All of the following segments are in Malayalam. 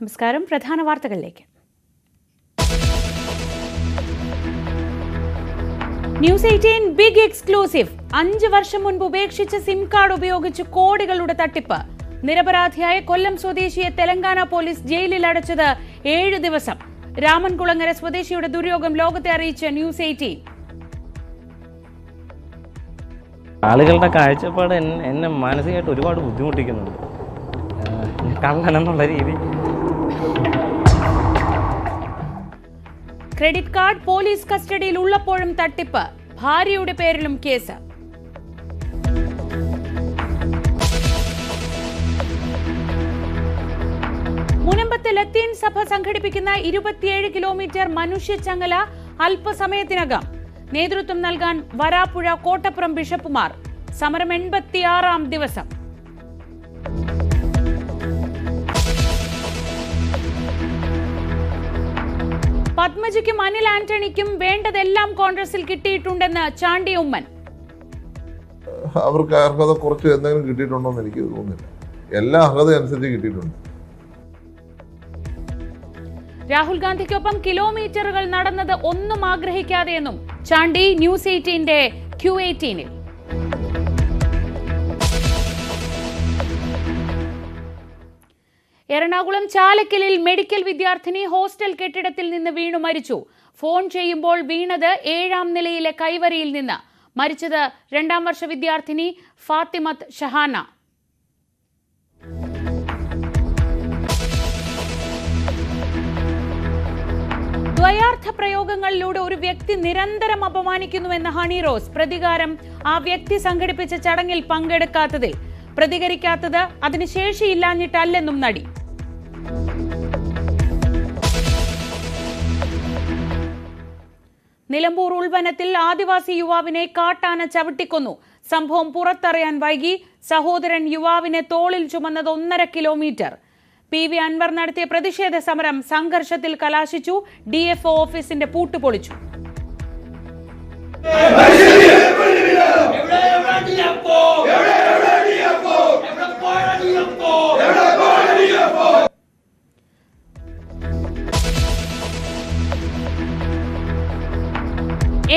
നമസ്കാരം. പ്രധാന വാർത്തകളിലേക്ക്. News 18 big exclusive. 5 വർഷം മുൻപ് ഉപേക്ഷിച്ച സിം കാർഡ് ഉപയോഗിച്ച് കോടികളുടെ തട്ടിപ്പ്. നിരപരാധിയായ കൊല്ലം സ്വദേശിയെ തെലങ്കാന പോലീസ് ജയിലിൽ അടച്ചത് 7 ദിവസം. രാമൻകുളങ്ങര സ്വദേശിയുടെ ദുര്യോഗം ലോകത്തെ അറിയിച്ച ന്യൂസ് 18. ആളുകളുടെ കാഴ്ചപ്പാട് എന്നെ മാനസികമായിട്ട് ഒരുപാട് ബുദ്ധിമുട്ടിക്കുന്നുണ്ട്. കള്ളനെന്നുള്ള രീതി. ക്രെഡിറ്റ് കാർഡ് പോലീസ് കസ്റ്റഡിയിൽ ഉള്ളപ്പോഴും തട്ടിപ്പ്. ഭാര്യയുടെ പേരിലും കേസ്. മുനമ്പത്ത് ലത്തീൻ സഭ സംഘടിപ്പിക്കുന്ന 27 കിലോമീറ്റർ മനുഷ്യച്ചങ്ങല അല്പസമയത്തിനകം. നേതൃത്വം നൽകാൻ വരാപ്പുഴ കോട്ടപ്പുറം ബിഷപ്പുമാർ. സമരം 86-ാം ദിവസം. പത്മജിക്കും അനിൽ ആന്റണിക്കും വേണ്ടതെല്ലാം കോൺഗ്രസിൽ കിട്ടിയിട്ടുണ്ടെന്ന് ചാണ്ടി ഉമ്മൻ. അവർക്ക് അർഹത കുറച്ച് എന്തെങ്കിലും കിട്ടിയിട്ടുണ്ടോ എന്ന് എനിക്ക് തോന്നുന്നില്ല. എല്ലാ അർഹത അനുസരിച്ച് കിട്ടിയിട്ടുണ്ട്. രാഹുൽ ഗാന്ധിക്കൊപ്പം കിലോമീറ്ററുകൾ നടന്നത് ഒന്നും ആഗ്രഹിക്കാതെയെന്നും ചാണ്ടി ന്യൂസ് 18ന്റെ Q18-ൽ. എറണാകുളം ചാലക്കലിൽ മെഡിക്കൽ വിദ്യാർത്ഥിനി ഹോസ്റ്റൽ കെട്ടിടത്തിൽ നിന്ന് വീണു മരിച്ചു. ഫോൺ ചെയ്യുമ്പോൾ വീണത് 7-ാം നിലയിലെ കൈവരിയിൽ നിന്ന്. മരിച്ചത് 2-ാം വർഷ വിദ്യാർത്ഥിനി ഫാത്തിമത്ത് ഷഹാന. ദ്വയാർത്ഥ പ്രയോഗങ്ങളിലൂടെ ഒരു വ്യക്തി നിരന്തരം അപമാനിക്കുന്നുവെന്ന ഹണി റോസ്. പ്രതികാരം ആ വ്യക്തി സംഘടിപ്പിച്ച ചടങ്ങിൽ പങ്കെടുക്കാത്തതിൽ. പ്രതികരിക്കാത്തത് അതിന് ശേഷിയില്ലാഞ്ഞിട്ടല്ലെന്നും നടി. നിലമ്പൂർ ഉൾവനത്തിൽ ആദിവാസി യുവാവിനെ കാട്ടാന ചവിട്ടിക്കൊന്നു. സംഭവം പുറത്തറിയാൻ വൈകി. സഹോദരൻ യുവാവിനെ തോളിൽ ചുമന്നത് 1.5 കിലോമീറ്റർ. PV അൻവർ നടത്തിയ പ്രതിഷേധ സമരം സംഘർഷത്തിൽ കലാശിച്ചു. DFO ഓഫീസിന്റെ പൂട്ട് പൊളിച്ചു.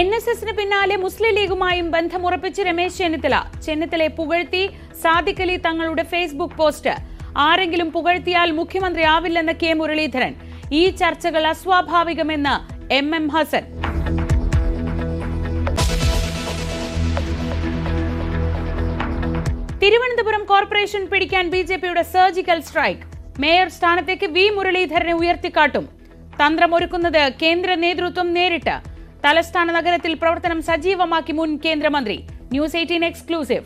NSSന് പിന്നാലെ മുസ്ലിം ലീഗുമായും ബന്ധമുറപ്പിച്ച് രമേശ് ചെന്നിത്തല. ചെന്നിത്തലയെ പുകഴ്ത്തി സാദിഖ് അലി തങ്ങളുടെ ഫേസ്ബുക്ക് പോസ്റ്റ്. ആരെങ്കിലും പുകഴ്ത്തിയാൽ മുഖ്യമന്ത്രി ആവില്ലെന്ന് K മുരളീധരൻ. ഈ ചർച്ചകൾ അസ്വാഭാവികമെന്ന് MM ഹസൻ. തിരുവനന്തപുരം കോർപ്പറേഷൻ പിടിക്കാൻ BJPയുടെ സർജിക്കൽ സ്ട്രൈക്ക്. മേയർ സ്ഥാനത്തേക്ക് V മുരളീധരനെ ഉയർത്തിക്കാട്ടും. തന്ത്രമൊരുക്കുന്നത് കേന്ദ്ര നേതൃത്വം നേരിട്ട്. തലസ്ഥാന നഗരത്തിൽ പ്രവർത്തനം സജീവമാക്കി മുൻ കേന്ദ്രമന്ത്രി. News 18 exclusive.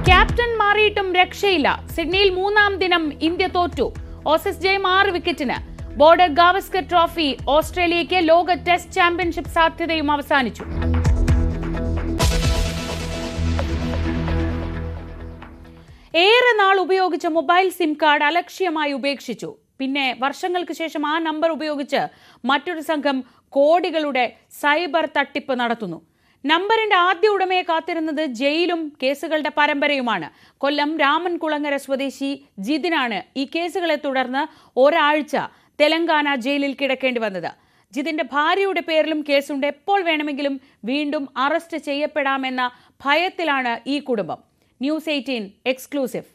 ക്യാപ്റ്റൻ മാറിയിട്ടും രക്ഷയില്ല. സിഡ്നിയിൽ 3-ാം ദിനം ഇന്ത്യ തോറ്റു. ഓസീസ് ജയം 6 വിക്കറ്റിന്. ബോർഡർ ഗാവസ്കർ ട്രോഫി ഓസ്ട്രേലിയയ്ക്ക്. ലോക ടെസ്റ്റ് ചാമ്പ്യൻഷിപ്പ് സാധ്യതയും അവസാനിച്ചു. ഏറെ നാൾ ഉപയോഗിച്ച മൊബൈൽ സിം കാർഡ് അലക്ഷ്യമായി ഉപേക്ഷിച്ചു. പിന്നെ വർഷങ്ങൾക്ക് ശേഷം ആ നമ്പർ ഉപയോഗിച്ച് മറ്റൊരു സംഘം കോടികളുടെ സൈബർ തട്ടിപ്പ് നടത്തുന്നു. നമ്പറിന്റെ ആദ്യ ഉടമയെ കാത്തിരുന്നത് ജയിലും കേസുകളുടെ പരമ്പരയുമാണ്. കൊല്ലം രാമൻകുളങ്ങര സ്വദേശി ജിതിനാണ് ഈ കേസുകളെ തുടർന്ന് ഒരാഴ്ച തെലങ്കാന ജയിലിൽ കിടക്കേണ്ടി വന്നത്. ജിതിന്റെ ഭാര്യയുടെ പേരിലും കേസുണ്ട്. എപ്പോൾ വേണമെങ്കിലും വീണ്ടും അറസ്റ്റ് ചെയ്യപ്പെടാമെന്ന ഭയത്തിലാണ് ഈ കുടുംബം. News 18 exclusive.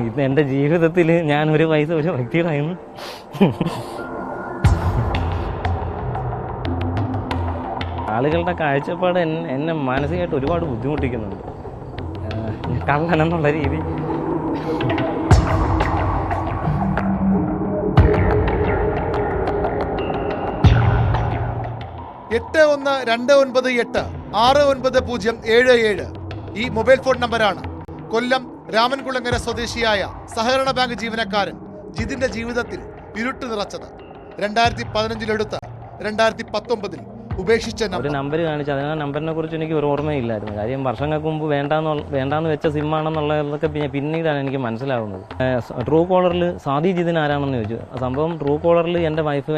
ഇത് എൻ്റെ ജീവിതത്തിൽ ഞാൻ ഒരു വ്യക്തിയുടെയായിരുന്നു. ആളുകളുടെ കാഴ്ചപ്പാട് എന്നെ മാനസികമായിട്ട് ഒരുപാട് ബുദ്ധിമുട്ടിക്കുന്നുണ്ട്. കള്ളനെന്നുള്ള രീതി. എട്ട് 1-298-69077 ഈ മൊബൈൽ ഫോൺ നമ്പറാണ് കൊല്ലം രാമൻകുളങ്ങര സ്വദേശിയായ സഹകരണ ബാങ്ക് ജീവനക്കാരൻ ജിതിന്റെ ജീവിതത്തിൽ ഇരുട്ട് നിറച്ചത്. 2015 എടുത്ത് 2019 ഉപേക്ഷിച്ച ഒരു നമ്പർ. നമ്പർ കാണിച്ചു. അതിന് ആ നമ്പറിനെ കുറിച്ച് എനിക്ക് ഒരു ഓർമ്മയില്ലായിരുന്നു. കാര്യം വർഷങ്ങൾക്ക് മുമ്പ് വേണ്ടാന്ന് വെച്ച സിമ്മാണെന്നുള്ളതൊക്കെ പിന്നീടാണ് എനിക്ക് മനസ്സിലാവുന്നത്. ട്രൂ കോളറിൽ സാദി ജിതിൻ ആരാണെന്ന് ചോദിച്ചു. സംഭവം ട്രൂ കോളറിൽ എൻ്റെ വൈഫ്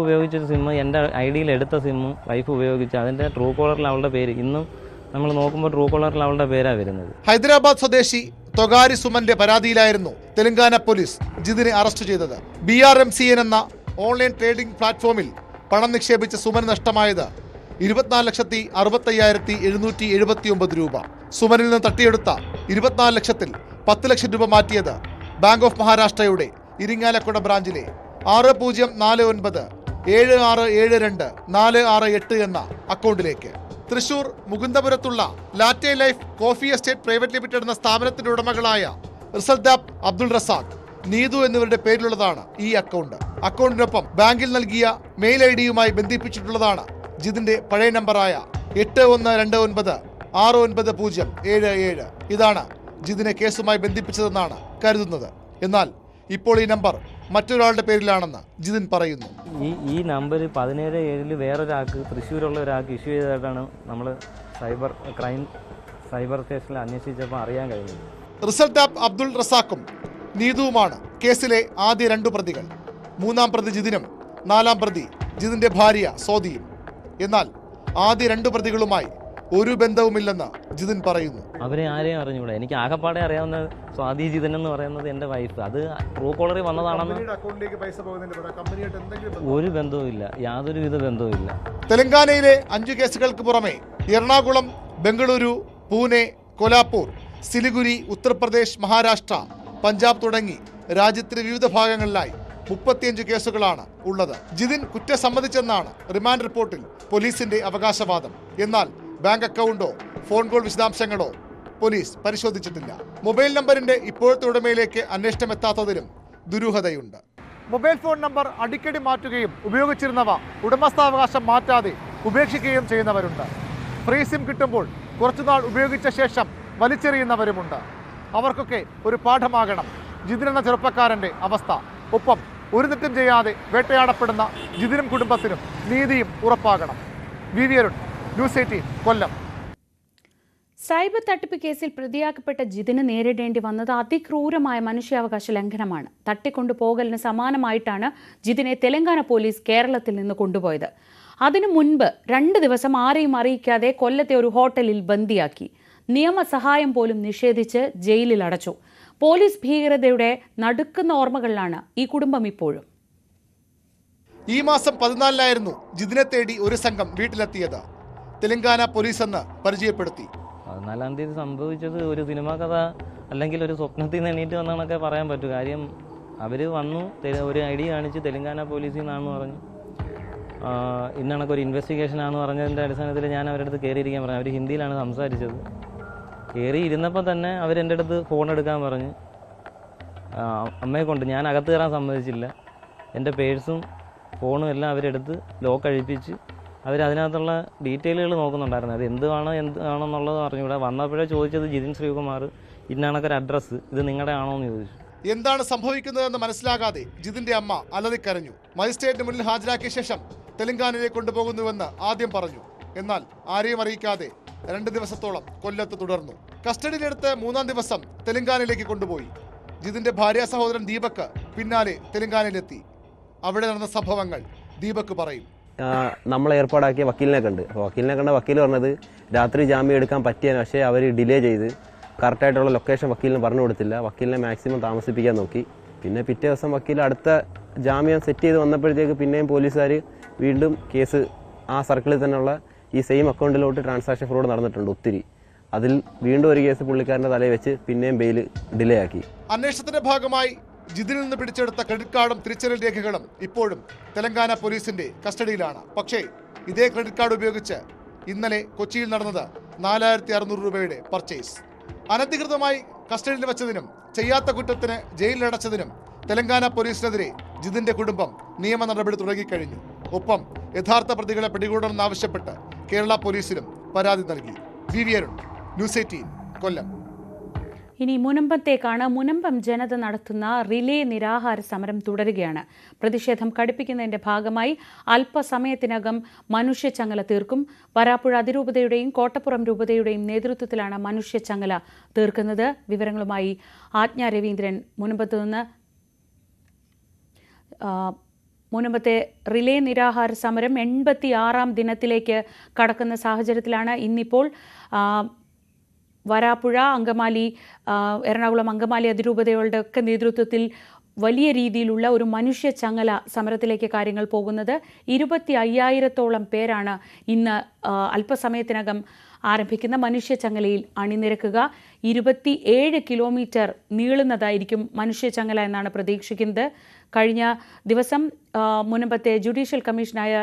ഉപയോഗിച്ച സിമ്മ്, എൻ്റെ ഐഡിയിൽ എടുത്ത സിമ്മ് വൈഫ് ഉപയോഗിച്ച് അതിൻ്റെ ട്രൂ കോളറിൽ അവളുടെ പേര് ഇന്നും നമ്മൾ നോക്കുമ്പോൾ ട്രൂ കോളറിൽ അവളുടെ പേരാണ് വരുന്നത്. ഹൈദരാബാദ് സ്വദേശി തൊഗാരി സുമന്റെ പരാതിയിലായിരുന്നു തെലങ്കാന പോലീസ് ജിതിനെ അറസ്റ്റ് ചെയ്തത്. BRMCN എന്ന ഓൺലൈൻ ട്രേഡിംഗ് പ്ലാറ്റ്ഫോമിൽ പണം നിക്ഷേപിച്ച സുമന് നഷ്ടമായത് 24,65,779 രൂപ. സുമനിൽ നിന്ന് തട്ടിയെടുത്ത 24 ലക്ഷത്തിൽ 10 ലക്ഷം രൂപ മാറ്റിയത് ബാങ്ക് ഓഫ് മഹാരാഷ്ട്രയുടെ ഇരിങ്ങാലക്കുട ബ്രാഞ്ചിലെ 604976724668 എന്ന അക്കൗണ്ടിലേക്ക്. തൃശൂർ മുകുന്ദപുരത്തുള്ള latte life coffee estate private limited എന്ന സ്ഥാപനത്തിന്റെ ഉടമകളായ റിസൽദാബ് അബ്ദുൾ റസാഖ്, നീതു എന്നിവരുടെ പേരിലുള്ളതാണ് ഈ അക്കൗണ്ട്. അക്കൗണ്ടിനൊപ്പം ബാങ്കിൽ നൽകിയ മെയിൽ ഐഡിയുമായി ബന്ധിപ്പിച്ചിട്ടുള്ളതാണ് ജിതിന്റെ പഴയ നമ്പറായ 8129690077. ഇതാണ് ജിതിനെ കേസുമായി ബന്ധിപ്പിച്ചതെന്നാണ് കരുതുന്നത്. എന്നാൽ ഇപ്പോൾ ഈ നമ്പർ മറ്റൊരാളുടെ പേരിലാണെന്ന് ജിതിൻ പറയുന്നു. ഈ നമ്പർ 17/7 വേറൊരാൾക്ക്, തൃശ്ശൂരുള്ള ഒരാൾക്ക് ഇഷ്യൂ ചെയ്തതായിട്ടാണ് നമ്മൾ സൈബർ സ്റ്റേഷനിൽ അന്വേഷിച്ചപ്പോൾ അറിയാൻ കഴിഞ്ഞത്. റിസൽദാബ് അബ്ദുൾ റസാഖും നീതുവുമാണ് കേസിലെ ആദ്യ 2 പ്രതികൾ. 3-ാം പ്രതി ജിതിനും 4-ാം പ്രതി ജിതിന്റെ ഭാര്യ സോദിയും. എന്നാൽ ആദ്യ 2 പ്രതികളുമായി ഒരു ബന്ധവുമില്ലെന്ന് ജിതിൻ പറയുന്നു. അവരെ ആരെയും അറിഞ്ഞൂടാ. എനിക്ക് ആകെപ്പാടെ അറിയാവുന്ന സ്വാതി ജിതൻ എന്ന് പറയുന്നത് എൻ്റെ വൈഫ്. അത് ട്രൂ കോളറിൽ വന്നതാണെന്ന് ഒരു ബന്ധവുമില്ല, യാതൊരുവിധ ബന്ധവുമില്ല. തെലങ്കാനയിലെ 5 കേസുകൾക്ക് പുറമെ എറണാകുളം, ബംഗളൂരു, പൂനെ, കൊലാപ്പൂർ, സിലിഗുരി, ഉത്തർപ്രദേശ്, മഹാരാഷ്ട്ര, പഞ്ചാബ് തുടങ്ങി രാജ്യത്തിന്റെ വിവിധ ഭാഗങ്ങളിലായി 35 കേസുകളാണ് ഉള്ളത്. ജിതിൻ കുറ്റം സമ്മതിച്ചെന്നാണ് റിമാൻഡ് റിപ്പോർട്ടിൽ പോലീസിന്റെ അവകാശവാദം. എന്നാൽ ബാങ്ക് അക്കൗണ്ടോ ഫോൺ കോൾ വിശദാംശങ്ങളോ പോലീസ് പരിശോധിച്ചിട്ടില്ല. മൊബൈൽ നമ്പറിന്റെ ഇപ്പോഴത്തെ ഉടമയിലേക്ക് അന്വേഷണം എത്താത്തതിലും ദുരൂഹതയുണ്ട്. മൊബൈൽ ഫോൺ നമ്പർ അടിക്കടി മാറ്റുകയും ഉപയോഗിച്ചിരുന്നവ ഉടമസ്ഥാവകാശം മാറ്റാതെ ഉപേക്ഷിക്കുകയും ചെയ്യുന്നവരുണ്ട്. ഫ്രീ സിം കിട്ടുമ്പോൾ കുറച്ചുനാൾ ഉപയോഗിച്ച ശേഷം വലിച്ചെറിയുന്നവരുമുണ്ട്. അവർക്കൊക്കെ ഒരു പാഠമാകണം ജിതിൻ എന്ന ചെറുപ്പക്കാരന്റെ അവസ്ഥ. ഒപ്പം ഒരു തെറ്റും ചെയ്യാതെ വേട്ടയാടപ്പെടുന്ന ജിതിനും കുടുംബത്തിനും നീതിയും ഉറപ്പാകണം. VV അരുൺ, ന്യൂസ് 18, കൊല്ലം. സൈബർ തട്ടിപ്പ് കേസിൽ പ്രതിയാക്കപ്പെട്ട ജിതിന് നേരിടേണ്ടി വന്നത് അതിക്രൂരമായ മനുഷ്യാവകാശ ലംഘനമാണ്. തട്ടിക്കൊണ്ടുപോകലിന് സമാനമായിട്ടാണ് ജിതിനെ തെലങ്കാന പോലീസ് കേരളത്തിൽ നിന്ന് കൊണ്ടുപോയത്. അതിനു മുൻപ് 2 ദിവസം ആരെയും അറിയിക്കാതെ കൊല്ലത്തെ ഒരു ഹോട്ടലിൽ ബന്ദിയാക്കി. നിയമസഹായം പോലും നിഷേധിച്ച് ജയിലിൽ അടച്ചു. പോലീസ് ഭീകരതയുടെ നടുക്കുന്ന ഓർമ്മകളിലാണ് ഈ കുടുംബം ഇപ്പോഴും. ഈ മാസം 14-നായിരുന്നു ജിതിനെ തേടി ഒരു സംഘം വീട്ടിലെത്തിയത്. തെലങ്കാന പോലീസ് എന്ന് പരിചയപ്പെടുത്തി. 14-ാം തീയതി സംഭവിച്ചത് ഒരു സിനിമാ കഥ അല്ലെങ്കിൽ ഒരു സ്വപ്നത്തിൽ നിന്ന് എണീറ്റ് വന്നാണൊക്കെ പറയാൻ പറ്റും. കാര്യം അവർ വന്നു, ഒരു ഐഡി കാണിച്ച് തെലങ്കാന പോലീസിൽ നിന്നാണെന്ന് പറഞ്ഞു. ഇന്നണക്കൊരു ഇൻവെസ്റ്റിഗേഷനാണെന്ന് പറഞ്ഞതിൻ്റെ അടിസ്ഥാനത്തിൽ ഞാൻ അവരുടെ അടുത്ത് കയറിയിരിക്കാൻ പറഞ്ഞു. അവർ ഹിന്ദിയിലാണ് സംസാരിച്ചത്. കയറി ഇരുന്നപ്പോൾ തന്നെ അവരെൻ്റെ അടുത്ത് ഫോൺ എടുക്കാൻ പറഞ്ഞ് അമ്മയെ കൊണ്ട് ഞാൻ അകത്ത് കയറാൻ സമ്മതിച്ചില്ല. എൻ്റെ പേഴ്സും ഫോണും എല്ലാം അവരെടുത്ത് ലോക്ക് അഴിപ്പിച്ച് അവരതിനകത്തുള്ള ഡീറ്റെയിലുകൾ നോക്കുന്നുണ്ടായിരുന്നു. അത് എന്താണെന്നുള്ളത് അറിഞ്ഞൂടെ. വന്നപ്പോഴേ ചോദിച്ചത് ജിതിൻ ശ്രീകുമാർ, ഇന്നണക്കൊരു അഡ്രസ്സ്, ഇത് നിങ്ങളുടെ ആണോ എന്ന് ചോദിച്ചു. എന്താണ് സംഭവിക്കുന്നതെന്ന് മനസ്സിലാകാതെ ജിതിന്റെ അമ്മ അലറിക്കരഞ്ഞു. മജിസ്ട്രേറ്റിന് മുന്നിൽ ഹാജരാക്കിയ ശേഷം തെലങ്കാനയിലേക്ക് കൊണ്ടുപോകുന്നുവെന്ന് ആദ്യം പറഞ്ഞു. എന്നാൽ ആരെയും അറിയിക്കാതെ 2 ദിവസത്തോളം കൊല്ലത്ത് തുടർന്നു. കസ്റ്റഡിയിലെടുത്ത് 3-ാം ദിവസം തെലങ്കാനയിലേക്ക് കൊണ്ടുപോയി. ജിതിന്റെ ഭാര്യ സഹോദരൻ ദീപക് പിന്നാലെ തെലങ്കാനയിലെത്തി. അവിടെ നടന്ന സംഭവങ്ങൾ ദീപക് പറയും. നമ്മൾ ഏർപ്പാടാക്കിയ വക്കീലിനെ കണ്ട്. അപ്പോൾ വക്കീലിനെ കണ്ട വക്കീൽ പറഞ്ഞത് രാത്രി ജാമ്യം എടുക്കാൻ പറ്റിയ, പക്ഷേ അവർ ഡിലേ ചെയ്ത് കറക്റ്റായിട്ടുള്ള ലൊക്കേഷൻ വക്കീലിന് പറഞ്ഞു കൊടുത്തില്ല. വക്കീലിനെ മാക്സിമം താമസിപ്പിക്കാൻ നോക്കി. പിന്നെ പിറ്റേ ദിവസം വക്കീൽ അടുത്ത ജാമ്യം സെറ്റ് ചെയ്ത് വന്നപ്പോഴത്തേക്ക് പിന്നെയും പോലീസുകാർ വീണ്ടും കേസ് ആ സർക്കിളിൽ തന്നെയുള്ള ഈ സെയിം അക്കൗണ്ടിലോട്ട് ട്രാൻസാക്ഷൻ ഫ്രോഡ് നടന്നിട്ടുണ്ട് ഒത്തിരി. അതിൽ വീണ്ടും ഒരു കേസ് പുള്ളിക്കാരൻ്റെ തലയിൽ വെച്ച് പിന്നെയും ബെയിൽ ഡിലേ ആക്കി. അന്വേഷണത്തിന്റെ ഭാഗമായി ജിതിനിൽ നിന്ന് പിടിച്ചെടുത്ത ക്രെഡിറ്റ് കാർഡും തിരിച്ചറിയൽ രേഖകളും ഇപ്പോഴും തെലങ്കാന പോലീസിന്റെ കസ്റ്റഡിയിലാണ്. പക്ഷേ ഇതേ ക്രെഡിറ്റ് കാർഡ് ഉപയോഗിച്ച് ഇന്നലെ കൊച്ചിയിൽ നടന്നത് 4600 രൂപയുടെ പർച്ചേസ്. അനധികൃതമായി കസ്റ്റഡിയിൽ വെച്ചതിനും ചെയ്യാത്ത കുറ്റത്തിന് ജയിലിലടച്ചതിനും തെലങ്കാന പോലീസിനെതിരെ ജിതിന്റെ കുടുംബം നിയമ നടപടി തുടങ്ങിക്കഴിഞ്ഞു. ഒപ്പം യഥാർത്ഥ പ്രതികളെ പിടികൂടണമെന്നാവശ്യപ്പെട്ട് കേരള പോലീസിലും പരാതി നൽകി. VV അരുൺ, ന്യൂസ് 18, കൊല്ലം. ഇനി മുനമ്പത്തേക്കാണ്. മുനമ്പം ജനത നടത്തുന്ന റിലേ നിരാഹാര സമരം തുടരുകയാണ്. പ്രതിഷേധം കടുപ്പിക്കുന്നതിന്റെ ഭാഗമായി അല്പസമയത്തിനകം മനുഷ്യച്ചങ്ങല തീർക്കും. വരാപ്പുഴ അതിരൂപതയുടെയും കോട്ടപ്പുറം രൂപതയുടെയും നേതൃത്വത്തിലാണ് മനുഷ്യച്ചങ്ങല തീർക്കുന്നത്. വിവരങ്ങളുമായി ആജ്ഞ രവീന്ദ്രൻ മുനമ്പത്ത് നിന്ന്. മുനമ്പത്തെ റിലേ നിരാഹാര സമരം 86-ാം ദിനത്തിലേക്ക് കടക്കുന്ന സാഹചര്യത്തിലാണ് ഇന്നിപ്പോൾ വരാപ്പുഴ, അങ്കമാലി, എറണാകുളം അങ്കമാലി അതിരൂപതകളുടെ ഒക്കെ നേതൃത്വത്തിൽ വലിയ രീതിയിലുള്ള ഒരു മനുഷ്യച്ചങ്ങല സമരത്തിലേക്ക് കാര്യങ്ങൾ പോകുന്നത്. 25,000-ഓളം പേരാണ് ഇന്ന് അല്പസമയത്തിനകം ആരംഭിക്കുന്ന മനുഷ്യച്ചങ്ങലയിൽ അണിനിരക്കുക. 27 കിലോമീറ്റർ നീളുന്നതായിരിക്കും മനുഷ്യച്ചങ്ങല എന്നാണ് പ്രതീക്ഷിക്കുന്നത്. കഴിഞ്ഞ ദിവസം മുനമ്പത്തെ ജുഡീഷ്യൽ കമ്മീഷനായ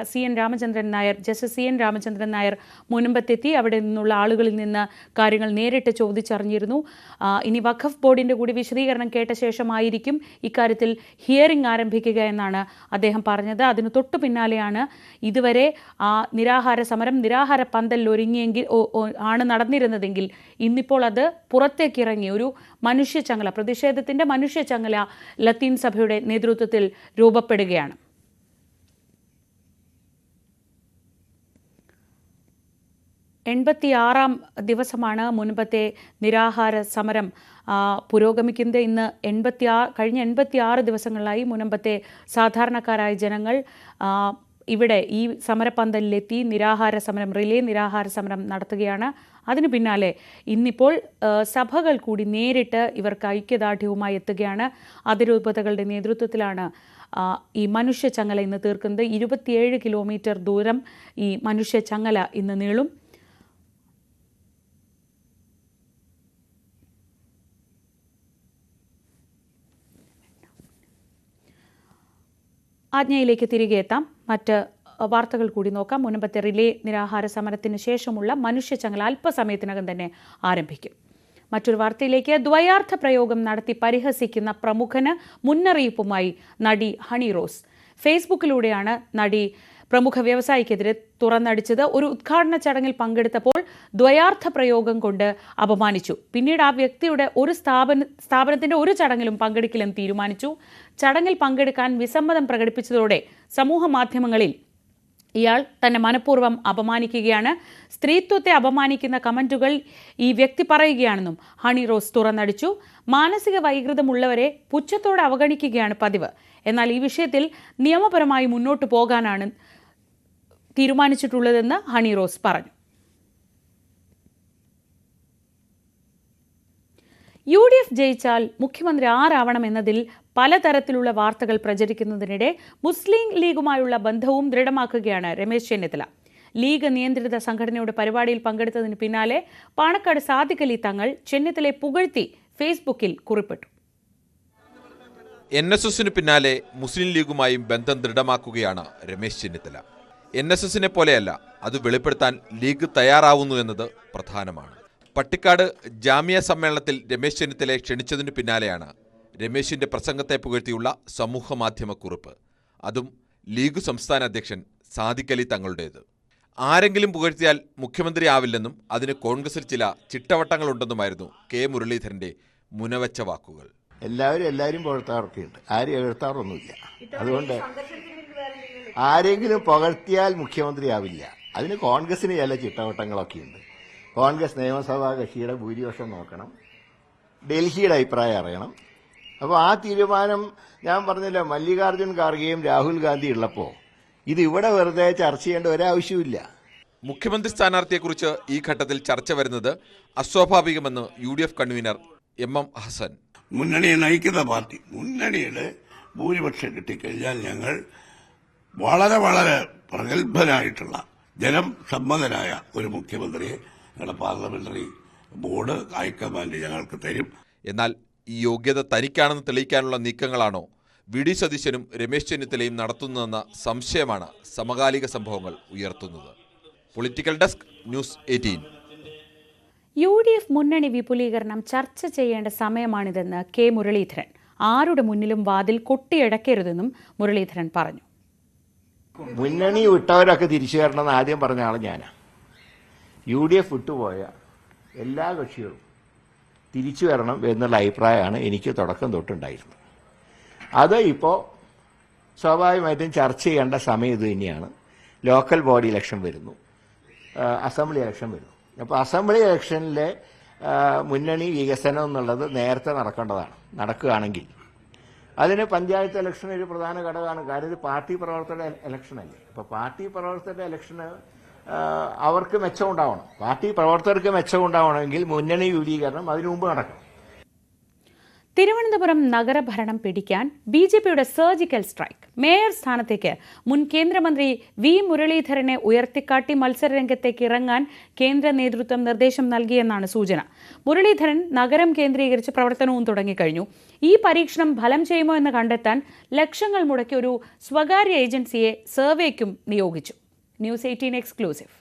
justice C N Ramachandran Nair മുനമ്പത്തെത്തി അവിടെ നിന്നുള്ള ആളുകളിൽ നിന്ന് കാര്യങ്ങൾ നേരിട്ട് ചോദിച്ചറിഞ്ഞിരുന്നു. ഇനി വഖഫ് ബോർഡിൻ്റെ കൂടി വിശദീകരണം കേട്ട ശേഷമായിരിക്കും ഇക്കാര്യത്തിൽ ഹിയറിംഗ് ആരംഭിക്കുക എന്നാണ് അദ്ദേഹം പറഞ്ഞത്. അതിനു തൊട്ടു പിന്നാലെയാണ് ഇതുവരെ നിരാഹാര സമരം നിരാഹാര പന്തലിൽ ഒരുങ്ങിയെങ്കിൽ ആണ് നടന്നിരുന്നതെങ്കിൽ ഇന്നിപ്പോൾ അത് പുറത്തേക്കിറങ്ങി ഒരു മനുഷ്യച്ചങ്ങല, പ്രതിഷേധത്തിൻ്റെ മനുഷ്യച്ചങ്ങല ലത്തീൻ സഭയുടെ നേതൃത്വത്തിൽ രൂപപ്പെടുകയാണ്. എൺപത്തിയാറാം ദിവസമാണ് മുൻപത്തെ നിരാഹാര സമരം പുരോഗമിക്കുന്നത്. ഇന്ന് കഴിഞ്ഞ 86 ദിവസങ്ങളിലായി മുനമ്പത്തെ സാധാരണക്കാരായ ജനങ്ങൾ ഇവിടെ ഈ സമരപന്തലിലെത്തി റിലേ നിരാഹാര സമരം നടത്തുകയാണ്. അതിനു പിന്നാലെ ഇന്നിപ്പോൾ സഭകൾ കൂടി നേരിട്ട് ഇവർക്ക് ഐക്യദാർഢ്യവുമായി എത്തുകയാണ്. അതിരൂപതകളുടെ നേതൃത്വത്തിലാണ് ഈ മനുഷ്യച്ചങ്ങല ഇന്ന് തീർക്കുന്നത്. 27 കിലോമീറ്റർ ദൂരം ഈ മനുഷ്യച്ചങ്ങല ഇന്ന് നീളും. ആജ്ഞയിലേക്ക് തിരികെ എത്താം. മറ്റ് വാർത്തകൾ കൂടി നോക്കാം. മുൻപത്തെ റിലേ നിരാഹാര സമരത്തിന് ശേഷമുള്ള മനുഷ്യച്ചങ്ങല അല്പസമയത്തിനകം തന്നെ ആരംഭിക്കും. മറ്റൊരു വാർത്തയിലേക്ക്. ദ്വയാർത്ഥ പ്രയോഗം നടത്തി പരിഹസിക്കുന്ന പ്രമുഖന് മുന്നറിയിപ്പുമായി നടി ഹണി റോസ്. ഫേസ്ബുക്കിലൂടെയാണ് നടി പ്രമുഖ വ്യവസായിക്കെതിരെ തുറന്നടിച്ചത്. ഒരു ഉദ്ഘാടന ചടങ്ങിൽ പങ്കെടുത്തപ്പോൾ ദ്വയാർത്ഥ പ്രയോഗം കൊണ്ട് അപമാനിച്ചു. പിന്നീട് ആ വ്യക്തിയുടെ ഒരു സ്ഥാപനത്തിന്റെ ഒരു ചടങ്ങിലും പങ്കെടുക്കില്ലെന്ന് തീരുമാനിച്ചു. ചടങ്ങിൽ പങ്കെടുക്കാൻ വിസമ്മതം പ്രകടിപ്പിച്ചതോടെ സമൂഹ മാധ്യമങ്ങളിൽ ഇയാൾ തന്നെ മനഃപൂർവ്വം അപമാനിക്കുകയാണ്. സ്ത്രീത്വത്തെ അപമാനിക്കുന്ന കമന്റുകൾ ഈ വ്യക്തി പറയുകയാണെന്നും ഹണി റോസ് തുറന്നടിച്ചു. മാനസിക വൈകൃതമുള്ളവരെ പുച്ഛത്തോടെ അവഗണിക്കുകയാണ് പതിവ്. എന്നാൽ ഈ വിഷയത്തിൽ നിയമപരമായി മുന്നോട്ടു പോകാനാണ് തീരുമാനിച്ചിട്ടുള്ളതെന്ന് ഹണി റോസ് പറഞ്ഞു. UDF ജയിച്ചാൽ മുഖ്യമന്ത്രി ആരാവണമെന്നതിൽ പലതരത്തിലുള്ള വാർത്തകൾ പ്രചരിക്കുന്നതിനിടെ മുസ്ലിം ലീഗുമായുള്ള ബന്ധവും ദൃഢമാക്കുകയാണ് രമേശ് ചെന്നിത്തല. ലീഗ് നിയന്ത്രിത സംഘടനയുടെ പരിപാടിയിൽ പങ്കെടുത്തതിന് പിന്നാലെ പാണക്കാട് സാദിഖ് അലി തങ്ങൾ ചെന്നിത്തലയെ പുകഴ്ത്തി ഫേസ്ബുക്കിൽ കുറിപ്പിട്ടു. NSSന് പിന്നാലെ മുസ്ലിം ലീഗുമായും ബന്ധം ദൃഢമാക്കുകയാണ് രമേശ് ചെന്നിത്തല. NSSനെ പോലെയല്ല, അത് വെളിപ്പെടുത്താൻ ലീഗ് തയ്യാറാവുന്നു എന്നത് പ്രധാനമാണ്. പട്ടിക്കാട് ജാമിയ സമ്മേളനത്തിൽ രമേശ് ചെന്നിത്തലയെ ക്ഷണിച്ചതിനു പിന്നാലെയാണ് രമേശിന്റെ പ്രസംഗത്തെ പുകഴ്ത്തിയുള്ള സമൂഹ മാധ്യമ കുറിപ്പ്. അതും ലീഗ് സംസ്ഥാന അധ്യക്ഷൻ സാദിഖ് അലി തങ്ങളുടേത്. ആരെങ്കിലും പുകഴ്ത്തിയാൽ മുഖ്യമന്ത്രിയാവില്ലെന്നും അതിന് കോൺഗ്രസിൽ ചില ചിട്ടവട്ടങ്ങളുണ്ടെന്നുമായിരുന്നു കെ മുരളീധരന്റെ മുനവച്ച വാക്കുകൾ. എല്ലാവരും പുകഴ്ത്താറൊക്കെയുണ്ട്, ആരും എഴുത്താറൊന്നുമില്ല. അതുകൊണ്ട് ആരെങ്കിലും പുകഴ്ത്തിയാൽ മുഖ്യമന്ത്രിയാവില്ല. അതിന് കോൺഗ്രസിന് ചില ചിട്ടവട്ടങ്ങളൊക്കെയുണ്ട്. കോൺഗ്രസ് നിയമസഭാ കക്ഷിയുടെ ഭൂരിപക്ഷം നോക്കണം, ഡൽഹിയുടെ അഭിപ്രായം അറിയണം. അപ്പോൾ ആ തീരുമാനം ഞാൻ പറഞ്ഞില്ല, മല്ലികാർജ്ജുൻ ഖാർഗെയും രാഹുൽ ഗാന്ധി ഉള്ളപ്പോൾ ഇത് ഇവിടെ വെറുതെ ചർച്ച ചെയ്യേണ്ട ഒരാവശ്യമില്ല. മുഖ്യമന്ത്രി സ്ഥാനാർത്ഥിയെക്കുറിച്ച് ഈ ഘട്ടത്തിൽ ചർച്ച വരുന്നത് അസ്വാഭാവികമെന്ന് UDF കൺവീനർ MM ഹസൻ. മുന്നണിയെ നയിക്കുന്ന പാർട്ടി, മുന്നണിയുടെ ഭൂരിപക്ഷം കിട്ടിക്കഴിഞ്ഞാൽ ഞങ്ങൾ വളരെ വളരെ പ്രഗത്ഭനായിട്ടുള്ള ജനം സമ്മതനായ ഒരു മുഖ്യമന്ത്രിയെ ഞങ്ങളുടെ പാർലമെന്ററി ബോർഡ് ഹൈക്കമാൻഡ് ഞങ്ങൾക്ക് തരും. എന്നാൽ ഈ യോഗ്യത തനിക്കാണെന്ന് തെളിയിക്കാനുള്ള നീക്കങ്ങളാണോ VD സതീശനും രമേശ് ചെന്നിത്തലയും നടത്തുന്നതെന്ന സംശയമാണ് സമകാലിക സംഭവങ്ങൾ ഉയർത്തുന്നത്. Political desk, news 18. UDF മുന്നണി വിപുലീകരണം ചർച്ച ചെയ്യേണ്ട സമയമാണിതെന്ന് കെ മുരളീധരൻ. ആരുടെ മുന്നിലും വാതിൽ കൊട്ടിയടക്കരുതെന്നും മുരളീധരൻ പറഞ്ഞു. മുന്നണി വിട്ടവരൊക്കെ തിരിച്ചു വരണമെന്ന് ആദ്യം പറഞ്ഞ ആൾ ഞാനാ. UDF വിട്ടുപോയ എല്ലാ കക്ഷികളും തിരിച്ചു വരണം എന്നുള്ള അഭിപ്രായമാണ് എനിക്ക് തുടക്കം തൊട്ടുണ്ടായിരുന്നത്. അത് ഇപ്പോൾ സ്വാഭാവികമായിട്ടും ചർച്ച ചെയ്യേണ്ട സമയം ഇത് തന്നെയാണ്. ലോക്കൽ ബോഡി ഇലക്ഷൻ വരുന്നു, അസംബ്ലി ഇലക്ഷൻ വരുന്നു. അപ്പോൾ അസംബ്ലി ഇലക്ഷനിലെ മുന്നണി വികസനം എന്നുള്ളത് നേരത്തെ നടക്കുകയാണെങ്കിൽ അതിന് പഞ്ചായത്ത് ഇലക്ഷൻ ഒരു പ്രധാന ഘടകമാണ്. കാര്യം ഇത് പാർട്ടി പ്രവർത്തകരുടെ ഇലക്ഷനല്ലേ. അപ്പോൾ പാർട്ടി പ്രവർത്തകരുടെ ഇലക്ഷന് അവർക്ക് മെച്ചമുണ്ടാവണം. പാർട്ടി പ്രവർത്തകർക്ക് മെച്ചമുണ്ടാവണമെങ്കിൽ മുന്നണി വിപുലീകരണം അതിനു മുമ്പ് നടക്കണം. തിരുവനന്തപുരം നഗരഭരണം പിടിക്കാൻ ബിജെപിയുടെ സർജിക്കൽ സ്ട്രൈക്ക്. മേയർ സ്ഥാനത്തേക്ക് മുൻ കേന്ദ്രമന്ത്രി വി മുരളീധരനെ ഉയർത്തിക്കാട്ടി മത്സരരംഗത്തേക്ക് ഇറങ്ങാൻ കേന്ദ്ര നേതൃത്വം നിർദ്ദേശം നൽകിയെന്നാണ് സൂചന. മുരളീധരൻ നഗരം കേന്ദ്രീകരിച്ച് പ്രവർത്തനവും തുടങ്ങിക്കഴിഞ്ഞു. ഈ പരീക്ഷണം ഫലം ചെയ്യുമോ എന്ന് കണ്ടെത്താൻ ലക്ഷങ്ങൾ മുടക്കി ഒരു സ്വകാര്യ ഏജൻസിയെ സർവേക്കും നിയോഗിച്ചു. News 18 exclusive.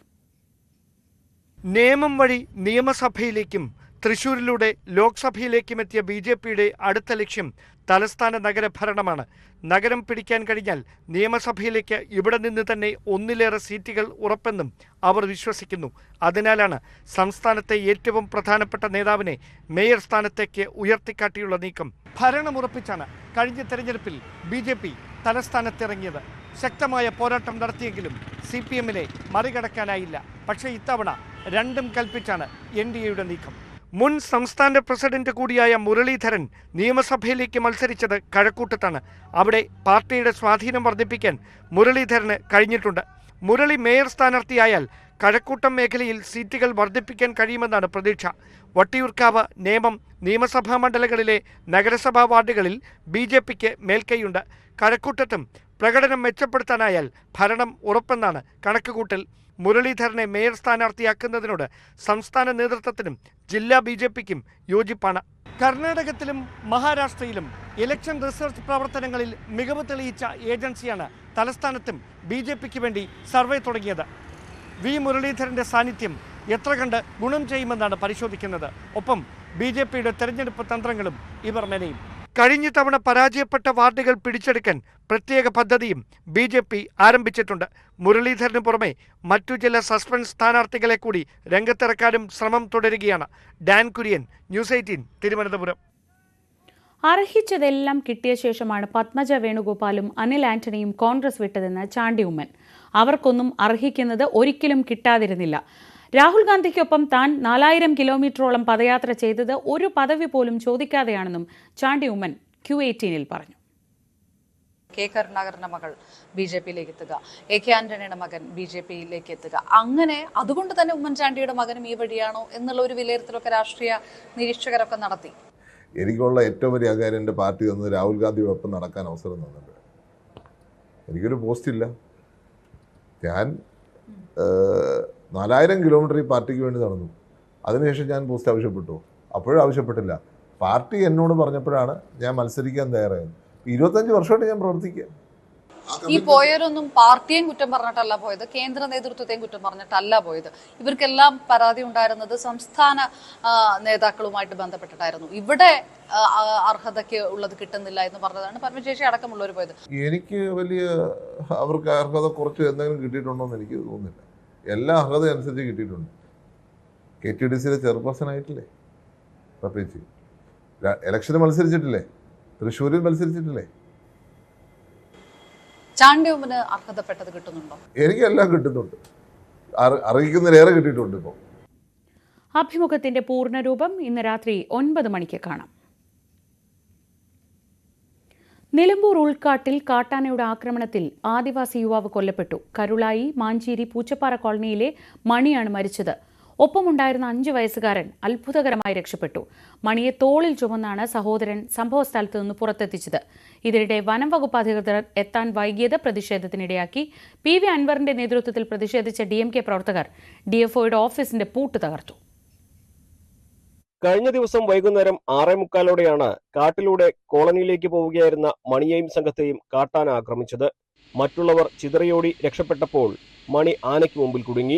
നിയമം വഴി നിയമസഭയിലേക്കും തൃശൂരിലൂടെ ലോക്സഭയിലേക്കും എത്തിയ ബിജെപിയുടെ അടുത്ത ലക്ഷ്യം തലസ്ഥാന നഗരഭരണമാണ്. നഗരം പിടിക്കാൻ കഴിഞ്ഞാൽ നിയമസഭയിലേക്ക് ഇവിടെ നിന്ന് തന്നെ ഒന്നിലേറെ സീറ്റുകൾ ഉറപ്പെന്നും അവർ വിശ്വസിക്കുന്നു. അതിനാലാണ് സംസ്ഥാനത്തെ ഏറ്റവും പ്രധാനപ്പെട്ട നേതാവിനെ മേയർ സ്ഥാനത്തേക്ക് ഉയർത്തിക്കാട്ടിയുള്ള നീക്കം. ഭരണമുറപ്പിച്ചാണ് കഴിഞ്ഞ തെരഞ്ഞെടുപ്പിൽ ബിജെപി തലസ്ഥാനത്തിറങ്ങിയത്. ശക്തമായ പോരാട്ടം നടത്തിയെങ്കിലും CPM-നെ മറികടക്കാനായില്ല. പക്ഷേ ഇത്തവണ രണ്ടും കൽപ്പിച്ചാണ് NDAയുടെ നീക്കം. മുൻ സംസ്ഥാന പ്രസിഡന്റ് കൂടിയായ മുരളീധരൻ നിയമസഭയിലേക്ക് മത്സരിച്ചത് കഴക്കൂട്ടത്താണ്. അവിടെ പാർട്ടിയുടെ സ്വാധീനം വർദ്ധിപ്പിക്കാൻ മുരളീധരന് കഴിഞ്ഞിട്ടുണ്ട്. മുരളി മേയർ സ്ഥാനാർത്ഥിയായാൽ കഴക്കൂട്ടം മേഖലയിൽ സീറ്റുകൾ വർദ്ധിപ്പിക്കാൻ കഴിയുമെന്നാണ് പ്രതീക്ഷ. വട്ടിയൂർക്കാവ്, നേമം നിയമസഭാ മണ്ഡലങ്ങളിലെ നഗരസഭാ വാർഡുകളിൽ BJPക്ക് മേൽക്കൈയുണ്ട്. കഴക്കൂട്ടത്തും പ്രകടനം മെച്ചപ്പെടുത്താനായാൽ ഭരണം ഉറപ്പെന്നാണ് കണക്കുകൂട്ടൽ. മുരളീധരനെ മേയർ സ്ഥാനാർത്ഥിയാക്കുന്നതിനോട് സംസ്ഥാന നേതൃത്വത്തിനും ജില്ലാ BJPക്കും യോജിപ്പാണ്. കർണാടകത്തിലും മഹാരാഷ്ട്രയിലും ഇലക്ഷൻ റിസർച്ച് പ്രവർത്തനങ്ങളിൽ മികവ് തെളിയിച്ച ഏജൻസിയാണ് തലസ്ഥാനത്തും BJPക്ക് വേണ്ടി സർവേ തുടങ്ങിയത്. വി മുരളീധരന്റെ സാന്നിധ്യം എത്ര കണ്ട് ഗുണം ചെയ്യുമെന്നാണ് പരിശോധിക്കുന്നത്. ഒപ്പം BJPയുടെ തെരഞ്ഞെടുപ്പ് തന്ത്രങ്ങളും ഇവർ മെനയും. കഴിഞ്ഞ തവണ പരാജയപ്പെട്ട വാർഡുകൾ പിടിച്ചെടുക്കാൻ പ്രത്യേക പദ്ധതിയും BJP ആരംഭിച്ചിട്ടുണ്ട്. മുരളീധരന് പുറമെ മറ്റു ചില സസ്പെൻസ് സ്ഥാനാർത്ഥികളെ കൂടി രംഗത്തിറക്കാനും ശ്രമം തുടരുകയാണ്. Dan Kurian, news 18 Thiruvananthapuram. അർഹിച്ചതെല്ലാം കിട്ടിയ ശേഷമാണ് പത്മജ വേണുഗോപാലും അനിൽ ആന്റണിയും കോൺഗ്രസ് വിട്ടതെന്ന് ചാണ്ടി ഉമ്മൻ. അവർക്കൊന്നും അർഹിക്കുന്നത് ഒരിക്കലും കിട്ടാതിരുന്നില്ല. രാഹുൽ ഗാന്ധിക്കൊപ്പം താൻ 4000 കിലോമീറ്ററോളം പദയാത്ര ചെയ്തത് ഒരു പദവി പോലും ചോദിക്കാതെയാണെന്നും ചാണ്ടി ഉമ്മൻ Q18-ൽ പറഞ്ഞു. കെ കരുണാകരന്റെ മകൾ BJPയിലേക്ക് എത്തുക, AK ആന്റണിയുടെ മകൻ BJPയിലേക്ക് എത്തുക, അങ്ങനെ അതുകൊണ്ട് തന്നെ ഉമ്മൻചാണ്ടിയുടെ മകനും ഈ വഴിയാണോ എന്നുള്ള ഒരു വിലയിരുത്തലൊക്കെ രാഷ്ട്രീയ നിരീക്ഷകരൊക്കെ നടത്തി. എനിക്കുള്ള ഏറ്റവും വലിയ കാര്യം എൻ്റെ പാർട്ടി തന്നത് രാഹുൽ ഗാന്ധിയോടൊപ്പം നടക്കാൻ അവസരം തന്നിട്ടുണ്ട്. എനിക്കൊരു പോസ്റ്റില്ല. ഞാൻ 4000 കിലോമീറ്റർ ഈ പാർട്ടിക്ക് വേണ്ടി നടന്നു. അതിനുശേഷം ഞാൻ പോസ്റ്റ് ആവശ്യപ്പെട്ടു? അപ്പോഴും ആവശ്യപ്പെട്ടില്ല. പാർട്ടി എന്നോട് പറഞ്ഞപ്പോഴാണ് ഞാൻ മത്സരിക്കാൻ തയ്യാറായത്. 25 വർഷമായിട്ട് ഞാൻ പ്രവർത്തിക്കുക. ഈ പോയവരൊന്നും പാർട്ടിയെയും കുറ്റം പറഞ്ഞിട്ടല്ല പോയത്, കേന്ദ്ര നേതൃത്വത്തെയും കുറ്റം പറഞ്ഞിട്ടല്ല പോയത്. ഇവർക്കെല്ലാം പരാതി ഉണ്ടായിരുന്നത് സംസ്ഥാന നേതാക്കളുമായിട്ട് ബന്ധപ്പെട്ടിട്ടായിരുന്നു. ഇവിടെ അർഹതയ്ക്ക് ഉള്ളത് കിട്ടുന്നില്ല എന്ന് പറഞ്ഞതാണ് പരമശേഷി അടക്കമുള്ളവർ പോയത്. എനിക്ക് വലിയ അവർക്ക് അർഹത കുറച്ച് എന്തെങ്കിലും കിട്ടിയിട്ടുണ്ടോ എന്ന് എനിക്ക് തോന്നുന്നില്ല. എല്ലാ അർഹത അനുസരിച്ച് കിട്ടിയിട്ടുണ്ട്. KTDCയിലെ ചെയർപേഴ്സൺ ആയിട്ടില്ലേ, പ്രത്യേകിച്ച് ഇലക്ഷന് മത്സരിച്ചിട്ടില്ലേ, തൃശ്ശൂരിൽ മത്സരിച്ചിട്ടില്ലേ. ചാണ്ടിയുമ്മന് അർഹതപ്പെട്ടത് കിട്ടുന്നുണ്ടോ? എനിക്കെല്ലാം കിട്ടുന്നുണ്ട്. അറിയിക്കുന്നതിലേറെ കിട്ടിയിട്ടുണ്ട്. ഇപ്പോൾ അഭിമുഖത്തിന്റെ പൂർണ്ണരൂപം ഇന്ന് രാത്രി 9 മണിക്ക് കാണാം. നിലമ്പൂർ ഉൾക്കാട്ടിൽ കാട്ടാനയുടെ ആക്രമണത്തിൽ ആദിവാസി യുവാവ് കൊല്ലപ്പെട്ടു. കരുളായി മാഞ്ചേരി പൂച്ചപ്പാറ കോളനിയിലെ മണിയാണ് മരിച്ചത്. ഒപ്പമുണ്ടായിരുന്ന 5 വയസ്സുകാരൻ അത്ഭുതകരമായി രക്ഷപ്പെട്ടു. മണിയെ തോളിൽ ചുമന്നാണ് സഹോദരൻ സംഭവസ്ഥലത്ത് നിന്ന് പുറത്തെത്തിച്ചത്. ഇതിനിടെ വനം വകുപ്പ് അധികൃതർ എത്താൻ വൈകിയത് പ്രതിഷേധത്തിനിടയാക്കി. PV അൻവറിന്റെ നേതൃത്വത്തിൽ പ്രതിഷേധിച്ച DMK പ്രവർത്തകർ DFOയുടെ ഓഫീസിന്റെ പൂട്ട് തകർത്തു. കഴിഞ്ഞ ദിവസം വൈകുന്നേരം 6:45-ഓടെയാണ് കാട്ടിലൂടെ കോളനിയിലേക്ക് പോവുകയായിരുന്ന മണിയെയും സംഘത്തെയും കാട്ടാന ആക്രമിച്ചത്. മറ്റുള്ളവർ ചിതറിയോടി രക്ഷപ്പെട്ടപ്പോൾ മണി ആനയ്ക്ക് മുമ്പിൽ കുടുങ്ങി.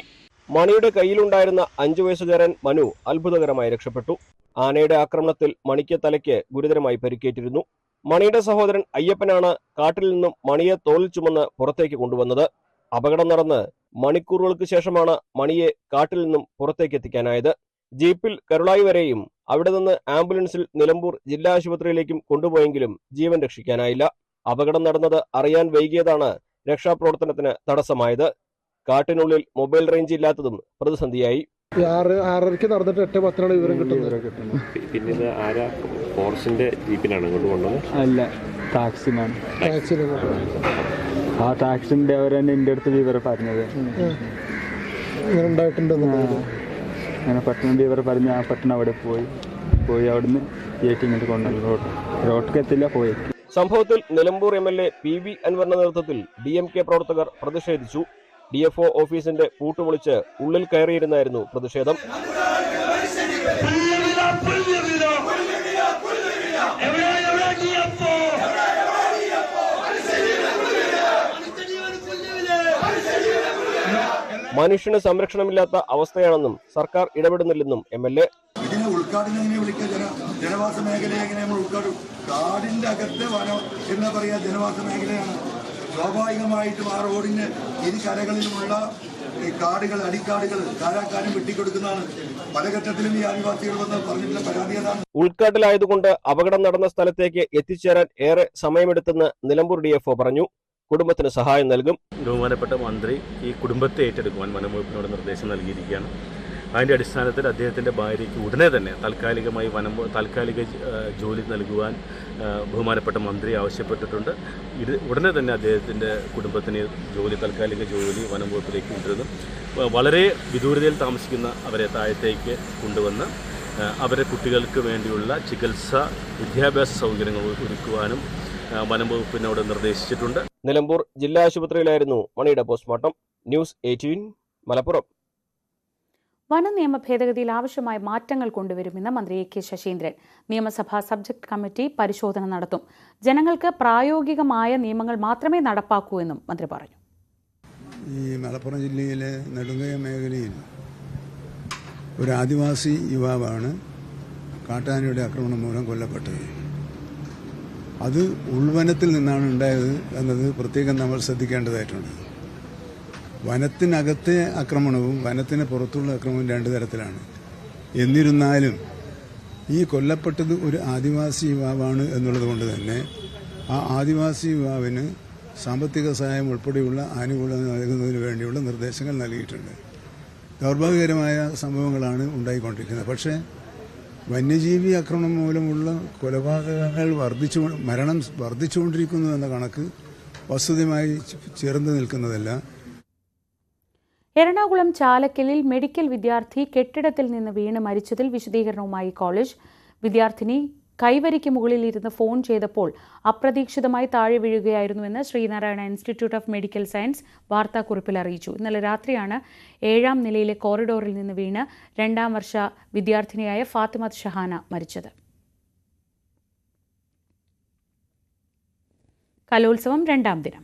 മണിയുടെ കയ്യിലുണ്ടായിരുന്ന 5 വയസ്സുകാരൻ മനു അത്ഭുതകരമായി രക്ഷപ്പെട്ടു. ആനയുടെ ആക്രമണത്തിൽ മണിക്ക് തലയ്ക്ക് ഗുരുതരമായി പരിക്കേറ്റിരുന്നു. മണിയുടെ സഹോദരൻ അയ്യപ്പനാണ് കാട്ടിൽ നിന്നും മണിയെ തോളിൽ ചുമന്ന് പുറത്തേക്ക് കൊണ്ടുവന്നത്. അപകടം നടന്ന് മണിക്കൂറുകൾക്ക് ശേഷമാണ് മണിയെ കാട്ടിൽ നിന്നും പുറത്തേക്ക് എത്തിക്കാനായത്. ജീപ്പിൽ കരുളായി വരെയും അവിടെ നിന്ന് ആംബുലൻസിൽ നിലമ്പൂർ ജില്ലാ ആശുപത്രിയിലേക്കും കൊണ്ടുപോയെങ്കിലും ജീവൻ രക്ഷിക്കാനായില്ല. അപകടം നടന്നത് അറിയാൻ വൈകിയതാണ് രക്ഷാപ്രവർത്തനത്തിന് തടസ്സമായത്. കാട്ടിനുള്ളിൽ മൊബൈൽ റേഞ്ച് ഇല്ലാത്തതും പ്രതിസന്ധിയായി. 6:30 നടന്നിട്ട് 8:10 വിവരം കിട്ടുന്നത്. പിന്നെ ഇത് ആരാ ഫോറസ്റ്റിന്റെ ജീപ്പിനാണ് ഇങ്ങോട്ട് കൊണ്ടുവന്നത്? അല്ല, ടാക്സിനാണ്. ആ ടാക്സിന്റെ അവർ തന്നെ എൻ്റെ അടുത്ത് വിവരം പറഞ്ഞത്. അങ്ങനെ പെട്ടെന്ന് വിവരം പറഞ്ഞ് ആ പെട്ടെന്ന് അവിടെ പോയി അവിടുന്ന് ഇങ്ങോട്ട് കൊണ്ടുവന്നു. റോട്ടിലേക്ക് എത്തില്ല, പോയി. സംഭവത്തിൽ നിലമ്പൂർ MLA PV അൻവറിന്റെ നേതൃത്വത്തിൽ DMK പ്രവർത്തകർ പ്രതിഷേധിച്ചു. DFO ഓഫീസിന്റെ പൂട്ടുപൊളിച്ച് ഉള്ളിൽ കയറിയിരുന്നായിരുന്നു പ്രതിഷേധം. മനുഷ്യന് സംരക്ഷണമില്ലാത്ത അവസ്ഥയാണെന്നും സർക്കാർ ഇടപെടുന്നില്ലെന്നും MLA. ഇതിനെ ഉൾക്കാടിനെ എങ്ങനെ വിളിക്കുക? ജനവാസ മേഖലയെ എങ്ങനെ നമ്മൾ ഉൾക്കാടും? കാടിന്റെ അകത്ത് വനം എന്ന് പറയാ ജനവാസ മേഖലയാണ്. സ്വാഭാവികമായിട്ടും ആ റോഡിന് ഇരു കരകളിലുമുള്ള കാടുകൾ, അടിക്കാടുകൾ കാലാകാലം വെട്ടിക്കൊടുക്കുന്നതാണ്. പല ഘട്ടത്തിലും ഈ ആദിവാസികൾ വന്ന് പറഞ്ഞിട്ടുള്ള പരാതി അതാണ്. ഉൾക്കാട്ടിലായതുകൊണ്ട് അപകടം നടന്ന സ്ഥലത്തേക്ക് എത്തിച്ചേരാൻ ഏറെ സമയമെടുത്തെന്ന് നിലമ്പൂർ DFO പറഞ്ഞു. കുടുംബത്തിന് സഹായം നൽകും. ബഹുമാനപ്പെട്ട മന്ത്രി ഈ കുടുംബത്തെ ഏറ്റെടുക്കുവാൻ വനംവകുപ്പിനോട് നിർദ്ദേശം നൽകിയിരിക്കുകയാണ്. അതിൻ്റെ അടിസ്ഥാനത്തിൽ അദ്ദേഹത്തിൻ്റെ ഭാര്യയ്ക്ക് ഉടനെ തന്നെ താൽക്കാലിക ജോലി നൽകുവാൻ ബഹുമാനപ്പെട്ട മന്ത്രി ആവശ്യപ്പെട്ടിട്ടുണ്ട്. ഉടനെ തന്നെ അദ്ദേഹത്തിൻ്റെ കുടുംബത്തിന് താൽക്കാലിക ജോലി വനംവകുപ്പിലേക്ക് കൊണ്ടുവരുന്നു. വളരെ വിദൂരതയിൽ താമസിക്കുന്ന അവരെ താഴത്തേക്ക് കൊണ്ടുവന്ന് അവരെ കുട്ടികൾക്ക് വേണ്ടിയുള്ള ചികിത്സ, വിദ്യാഭ്യാസ സൗകര്യങ്ങൾ ഒരുക്കുവാനും വനംവകുപ്പിനോട് നിർദ്ദേശിച്ചിട്ടുണ്ട്. നിലമ്പൂർ ജില്ലാ ആശുപത്രിയിലായിരുന്നു മണിയുടെ പോസ്റ്റ്മോർട്ടം. ന്യൂസ് 18 മലപ്പുറം. വനനിയമ ഭേദഗതിയിൽ ആവശ്യമായ മാറ്റങ്ങൾ കൊണ്ടുവരുമെന്ന് മന്ത്രി AK ശശീന്ദ്രൻ. നിയമസഭാ സബ്ജക്ട് കമ്മിറ്റി പരിശോധന നടത്തും. ജനങ്ങൾക്ക് പ്രായോഗികമായ നിയമങ്ങൾ മാത്രമേ നടപ്പാക്കൂ എന്നും മന്ത്രി പറഞ്ഞു. ഈ മലപ്പുറം ജില്ലയിലെ നെടുങ്കയ മേഖലയിൽ ഒരു ആദിവാസി യുവാവാണ് കാട്ടാനയുടെ ആക്രമണം മൂലം കൊല്ലപ്പെട്ടത്. അത് ഉൾവനത്തിൽ നിന്നാണ് ഉണ്ടായത് എന്നത് പ്രത്യേകം നമ്മൾ ശ്രദ്ധിക്കേണ്ടതായിട്ടുണ്ട്. വനത്തിനകത്തെ ആക്രമണവും വനത്തിന് പുറത്തുള്ള ആക്രമണവും രണ്ട് തരത്തിലാണ്. എന്നിരുന്നാലും ഈ കൊല്ലപ്പെട്ടത് ഒരു ആദിവാസി യുവാവാണ് എന്നുള്ളത് കൊണ്ട് തന്നെ ആ ആദിവാസി യുവാവിന് സാമ്പത്തിക സഹായം ഉൾപ്പെടെയുള്ള ആനുകൂല്യം നൽകുന്നതിന് വേണ്ടിയുള്ള നിർദ്ദേശങ്ങൾ നൽകിയിട്ടുണ്ട്. ദൗർഭാഗ്യകരമായ സംഭവങ്ങളാണ് ഉണ്ടായിക്കൊണ്ടിരിക്കുന്നത്. പക്ഷേ വന്യജീവി ആക്രമണം മൂലമുള്ള കൊലപാതകങ്ങൾ മരണം വർദ്ധിച്ചുകൊണ്ടിരിക്കുന്നു എന്ന കണക്ക് വസ്തുതയുമായി ചേർന്ന് നിൽക്കുന്നതല്ല. എറണാകുളം ചാലക്കലിൽ മെഡിക്കൽ വിദ്യാർത്ഥി കെട്ടിടത്തിൽ നിന്ന് വീണ് മരിച്ചതിൽ വിശദീകരണവുമായി കോളേജ്. വിദ്യാർത്ഥിനി കൈവരിക്ക് മുകളിൽ ഇരുന്ന് ഫോൺ ചെയ്തപ്പോൾ അപ്രതീക്ഷിതമായി താഴെ വീഴുകയായിരുന്നുവെന്ന് Sreenarayana institute of medical science വാർത്താക്കുറിപ്പിൽ അറിയിച്ചു. ഇന്നലെ രാത്രിയാണ് 7ാം നിലയിലെ കോറിഡോറിൽ നിന്ന് വീണ് 2ാം വർഷ വിദ്യാർത്ഥിനിയായ ഫാത്തിമത്ത് ഷഹാന മരിച്ചത്. കലോത്സവം 2ാം ദിനം.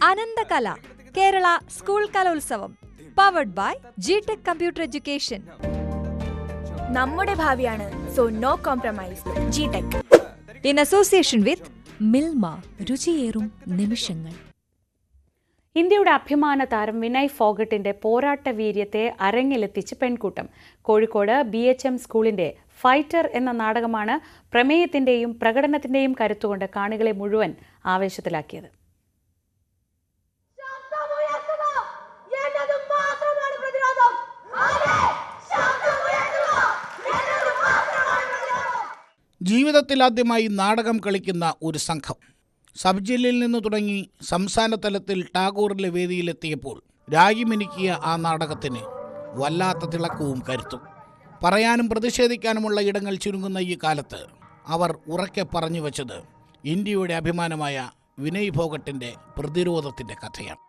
Ananthakala Kerala school Kalolsavam powered by GTech computer education. നമ്മുടെ ഭാവിയാണ്, so no compromise. GTech in association with Milma, രുചിയേറും നിമിഷങ്ങൾ. ഇന്ത്യയുടെ അഭിമാന താരം വിനയ് ഫോഗട്ടിന്റെ പോരാട്ട വീര്യത്തെ അരങ്ങിലെത്തിച്ച് പെൺകൂട്ടം. കോഴിക്കോട് BHM സ്കൂളിന്റെ ഫൈറ്റർ എന്ന നാടകമാണ് പ്രമേയത്തിന്റെയും പ്രകടനത്തിന്റെയും കരുത്തുകൊണ്ട് കാണികളെ മുഴുവൻ ആവേശത്തിലാക്കിയത്. ജീവിതത്തിലാദ്യമായി നാടകം കളിക്കുന്ന ഒരു സംഘം സബ് ജില്ലയിൽ നിന്ന് തുടങ്ങി സംസ്ഥാന തലത്തിൽ ടാഗോറിലെ വേദിയിലെത്തിയപ്പോൾ രാഗിമിനുക്കിയ ആ നാടകത്തിന് വല്ലാത്ത തിളക്കവും കരുത്തും. പറയാനും പ്രതിഷേധിക്കാനുമുള്ള ഇടങ്ങൾ ചുരുങ്ങുന്ന ഈ കാലത്ത് അവർ ഉറക്കെ പറഞ്ഞു വച്ചത് ഇന്ത്യയുടെ അഭിമാനമായ വിനയ് ഫോഗട്ടിൻ്റെ പ്രതിരോധത്തിൻ്റെ കഥയാണ്.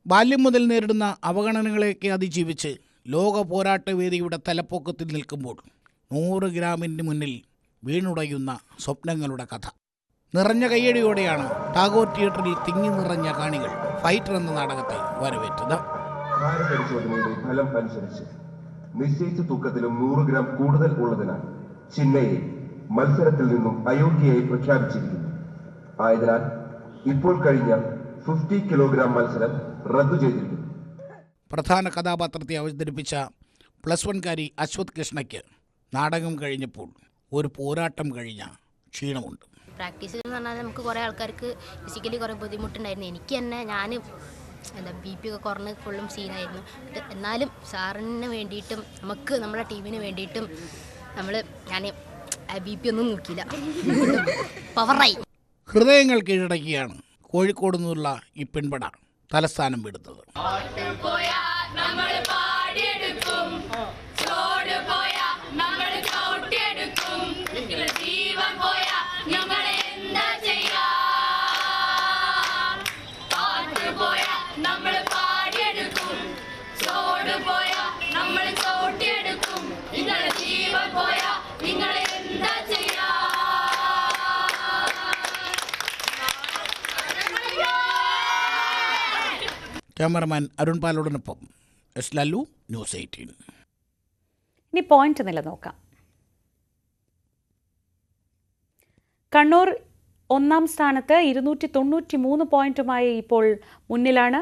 ബാല്യം മുതൽ നേരിടുന്ന അവഗണനകളെയൊക്കെ അതിജീവിച്ച് ലോക പോരാട്ട വേദിയുടെ തലപ്പൊക്കത്തിൽ നിൽക്കുമ്പോൾ 100 ഗ്രാമിന് മുന്നിൽ വീണുടയുന്ന സ്വപ്നങ്ങളുടെ കഥ. നിറഞ്ഞ കയ്യടിയോടെയാണ് ടാഗോർ തിയേറ്ററിൽ തിങ്ങി നിറഞ്ഞ കാണികൾ ഫൈറ്റർ എന്ന നാടകത്തെ വരവേറ്റത്. പരിശോധനയുടെ ഫലം അനുസരിച്ച് നിശ്ചയിച്ച തൂക്കത്തിലും 100 ഗ്രാം കൂടുതൽ ഉള്ളതിനാൽ ചിന്നയെ മത്സരത്തിൽ നിന്നും അയോഗ്യയായി പ്രഖ്യാപിച്ചിരിക്കുന്നു. ആയതിനാൽ ഇപ്പോൾ കഴിഞ്ഞ 50 കിലോഗ്രാം മത്സരം റദ്ദു ചെയ്തിരിക്കുന്നു. പ്രധാന കഥാപാത്രത്തെ അവതരിപ്പിച്ച +1 കാരി അശ്വത് കൃഷ്ണയ്ക്ക് നാടകം കഴിഞ്ഞപ്പോൾ ഒരു പോരാട്ടം കഴിഞ്ഞ ക്ഷീണമുണ്ട്. പ്രാക്ടീസ് എന്ന് പറഞ്ഞാൽ നമുക്ക് കുറേ ആൾക്കാർക്ക് ഫിസിക്കലി കുറേ ബുദ്ധിമുട്ടുണ്ടായിരുന്നു. എനിക്ക് തന്നെ ഞാൻ BP ഒക്കെ കുറഞ്ഞ് ഫുള്ളും സീനായിരുന്നു. എന്നാലും സാറിന് വേണ്ടിയിട്ടും നമുക്ക് നമ്മുടെ ടീമിന് വേണ്ടിയിട്ടും ഞാൻ BP ഒന്നും നോക്കിയില്ല, പവറായി. ഹൃദയങ്ങൾ കീഴടക്കിയാണ് കോഴിക്കോട് നിന്നുള്ള ഈ പെൺപട തലസ്ഥാനം വിടുന്നത്. ക്യാമറമാൻ അരുൺ പാലോടിനൊപ്പം എസ് ലല്ലു, ന്യൂസ് 18. ഇനി പോയിന്റ് നില നോക്കാം. കണ്ണൂർ 1-ാം സ്ഥാനത്ത് 293 പോയിന്റുമായി ഇപ്പോൾ മുന്നിലാണ്.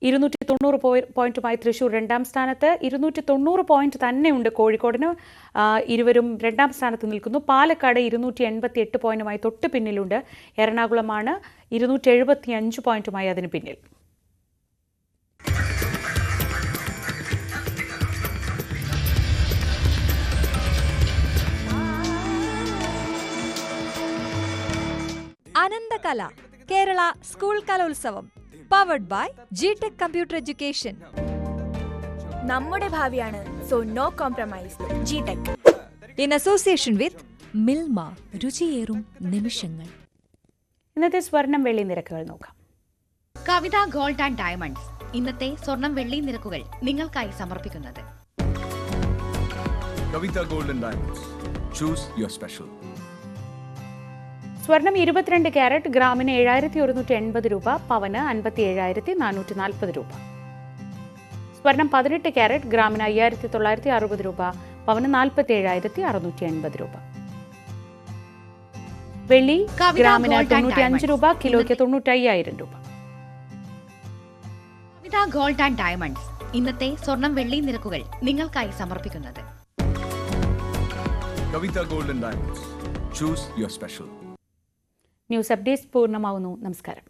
290 പോയിന്റുമായി തൃശ്ശൂർ 2-ാം സ്ഥാനത്ത്. 290 പോയിന്റ് തന്നെയുണ്ട് കോഴിക്കോടിന്. ഇരുവരും 2-ാം സ്ഥാനത്ത് നിൽക്കുന്നു. പാലക്കാട് 288 പോയിന്റുമായി തൊട്ട് പിന്നിലുണ്ട്. എറണാകുളമാണ് 275 പോയിന്റുമായി അതിന് പിന്നിൽ. Ananthakala Kerala school Kalolsavam powered by GTech computer education. നമ്മുടെ ഭാവിയാണ്, so no compromise. GTech in association with Milma, രുചിയേറും നിമിഷങ്ങൾ. ഇന്നത്തെ സ്വർണം വെള്ളി നിരക്കുകൾ നോക്കാം. കവിത ഗോൾഡ് ആൻഡ് ഡയമണ്ട്സ് ഇന്നത്തെ സ്വർണം വെള്ളി നിരക്കുകൾ നിങ്ങൾക്കായി സമർപ്പിക്കുന്നത് Kavitha gold and diamonds. Choose your special. സ്വർണം 22 ക്യാരറ്റ് ഗ്രാമിന് 7180 രൂപ, പവന് 57,440 രൂപ. സ്വർണം 18 ക്യാരറ്റ് ഗ്രാമിന് 5960 രൂപ, പവന് 47,680 രൂപ. വെള്ളി ഗ്രാമിന് 95 രൂപ, കിലോയ്ക്ക് 95,000 രൂപ. കവിത ഗോൾഡ് ആൻഡ് ഡയമണ്ട്സ് ഇന്നത്തെ സ്വർണം വെള്ളി നിരക്കുകൾ നിങ്ങൾക്കായി സമർപ്പിക്കുന്നത് Kavitha gold and diamonds. Choose your special. News updates പൂർണ്ണമാവുന്നു. നമസ്കാരം.